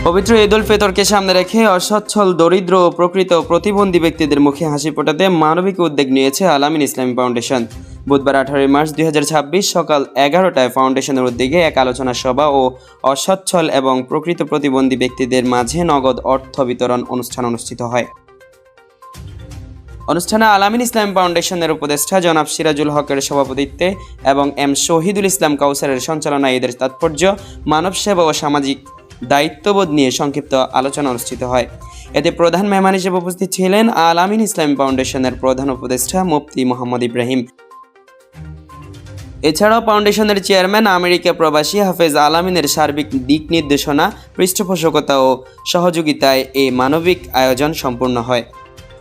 পবিত্র ঈদ উল ফিতরকে সামনে রেখে অসচ্ছল, দরিদ্র ও প্রকৃত প্রতিবন্ধী ব্যক্তিদের মুখে হাসি ফোটাতে মানবিক উদ্যোগ নিয়েছে আল-আমিন ইসলামী ফাউন্ডেশন। বুধবার 18 মার্চ 2026 সকাল 11টায় ফাউন্ডেশনের উদ্যোগে এক আলোচনা সভা ও অসচ্ছল এবং প্রকৃত প্রতিবন্ধী ব্যক্তিদের মাঝে নগদ অর্থ বিতরণ অনুষ্ঠান অনুষ্ঠিত হয়। অনুষ্ঠানে আল-আমিন ইসলামী ফাউন্ডেশনের উপদেষ্টা জনাব সিরাজুল হকের সভাপতিত্বে এবং এম শহীদুল ইসলাম কাউসারের সঞ্চালনায় ঈদের তাৎপর্য, মানব সেবা ও সামাজিক দায়িত্ববোধ নিয়ে সংক্ষিপ্ত আলোচনা অনুষ্ঠিত হয়। এতে প্রধান মেহমান হিসেবে উপস্থিত ছিলেন আল-আমিন ইসলামী ফাউন্ডেশনের প্রধান উপদেষ্টা মুফতি মোহাম্মদ ইব্রাহিম। এছাড়াও ফাউন্ডেশনের চেয়ারম্যান, আমেরিকা প্রবাসী হাফেজ আল-আমিনের সার্বিক দিক নির্দেশনা, পৃষ্ঠপোষকতা ও সহযোগিতায় এই মানবিক আয়োজন সম্পূর্ণ হয়।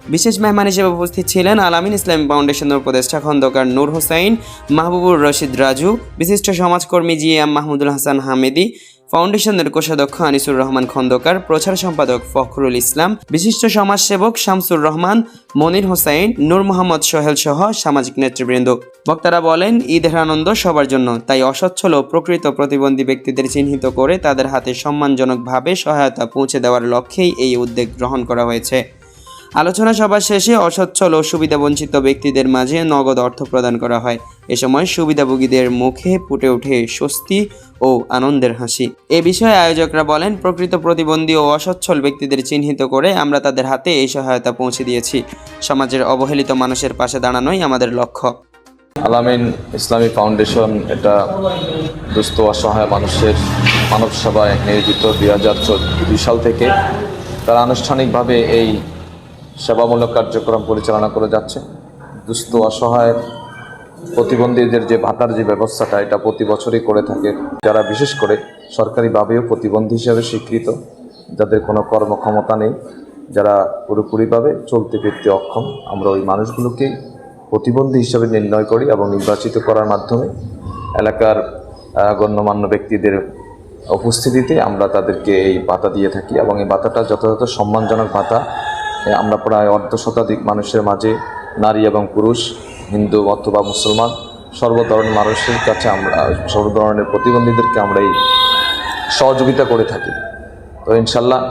বিশেষ মেহমান হিসেবে উপস্থিত ছিলেন আল-আমিন ইসলামী ফাউন্ডেশনের উপদেষ্টা খন্দকার নূর হোসাইন, মাহবুবুর রশিদ রাজু, বিশিষ্ট সমাজকর্মী জিএম মাহমুদুল হাসান হামিদি, ফাউন্ডেশনের কোষাধ্যক্ষ আনিসুর রহমান খন্দকার, প্রচার সম্পাদক ফখরুল ইসলাম, বিশিষ্ট সমাজসেবক শামসুর রহমান, মনির হোসাইন, নূর মোহাম্মদ সোহেল সহ সামাজিক নেতৃবৃন্দ। বক্তারা বলেন, ঈদের আনন্দ সবার জন্য, তাই অসচ্ছল ও প্রকৃত প্রতিবন্ধী ব্যক্তিদের চিহ্নিত করে তাদের হাতে সম্মানজনকভাবে সহায়তা পৌঁছে দেওয়ার লক্ষ্যেই এই উদ্যোগ গ্রহণ করা হয়েছে। আলোচনা সভা শেষে অসচ্ছল ও সুবিধাবঞ্চিত ব্যক্তিদের মাঝে নগদ অর্থ প্রদান করা হয়। এ সময় সুবিধাভোগীদের মুখে ফুটে ওঠে স্বস্তি ও আনন্দের হাসি। এ বিষয়ে আয়োজকরা বলেন, প্রকৃত প্রতিবন্ধী ও অসচ্ছল ব্যক্তিদের চিহ্নিত করে আমরা তাদের হাতে এই সহায়তা পৌঁছে দিয়েছি। সমাজের অবহেলিত মানুষের পাশে দাঁড়ানোই আমাদের লক্ষ্য। আল-আমিন ইসলামী ফাউন্ডেশন এটা দুস্থ অসহায় মানুষের মানব সেবায় নিয়োজিত। 2002 সাল থেকে তারা আনুষ্ঠানিকভাবে এই সেবামূলক কার্যক্রম পরিচালনা করে যাচ্ছে। দুস্থ অসহায় প্রতিবন্ধীদের যে ভাতার যে ব্যবস্থাটা, এটা প্রতি বছরই করে থাকে। যারা বিশেষ করে সরকারিভাবেও প্রতিবন্ধী হিসেবে স্বীকৃত, যাদের কোনো কর্মক্ষমতা নেই, যারা পুরোপুরিভাবে চলতে ফিরতে অক্ষম, আমরা ওই মানুষগুলোকেই প্রতিবন্ধী হিসেবে নির্ণয় করি এবং নির্বাচিত করার মাধ্যমে এলাকার গণ্যমান্য ব্যক্তিদের উপস্থিতিতে আমরা তাদেরকে এই ভাতা দিয়ে থাকি এবং এই ভাতাটা যথাযথ সম্মানজনক ভাতা। আমরা প্রায় অর্ধশতাধিক মানুষের মাঝে, নারী এবং পুরুষ, হিন্দু অথবা মুসলমান, সর্বধরনের মানুষের কাছে আমরা, সর্বধরনের প্রতিবন্ধীদেরকে আমরা এই সহযোগিতা করে থাকি। তো ইনশাল্লাহ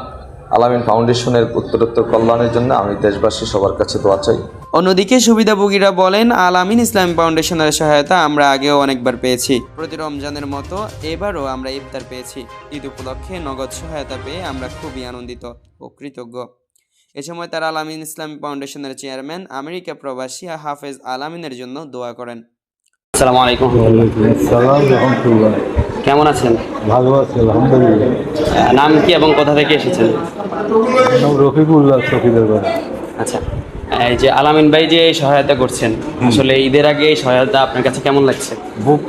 আল-আমিন ফাউন্ডেশনের উত্তরোত্তর কল্যাণের জন্য আমি দেশবাসী সবার কাছে দোয়া চাই। অন্যদিকে সুবিধাভোগীরা বলেন, আল-আমিন ইসলামী ফাউন্ডেশনের সহায়তা আমরা আগেও অনেকবার পেয়েছি। প্রতি রমজানের মতো এবারও আমরা ইফতার পেয়েছি। ঈদ উপলক্ষে নগদ সহায়তা পেয়ে আমরা খুবই আনন্দিত ও কৃতজ্ঞ। এ সময় তারা আল-আমিন ইসলামী ফাউন্ডেশনের চেয়ারম্যান, আমেরিকা প্রবাসী হাফেজ আল-আমিনের জন্য দোয়া করেন। আসসালামু আলাইকুম। কেমন আছেন? ভালো আছি, আলহামদুলিল্লাহ। নাম কি এবং কোথা থেকে এসেছেন? রফিকুল্লাহ, সফিদের বাড়ি। আচ্ছা, এই যে আল-আমিন ভাই যে সহায়তা করছেন, আসলে ঈদের আগে এই সহায়তা আপনার কাছে কেমন লাগছে?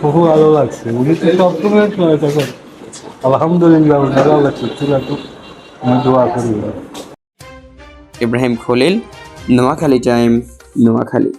খুব ভালো লাগছে। উনি তো সবসময় সহায়তা করেন, আলহামদুলিল্লাহ ভালো লাগছে। আমি দোয়া করি। ইব্রাহিম খলিল, নোয়াখালী টাইম, নোয়াখালী।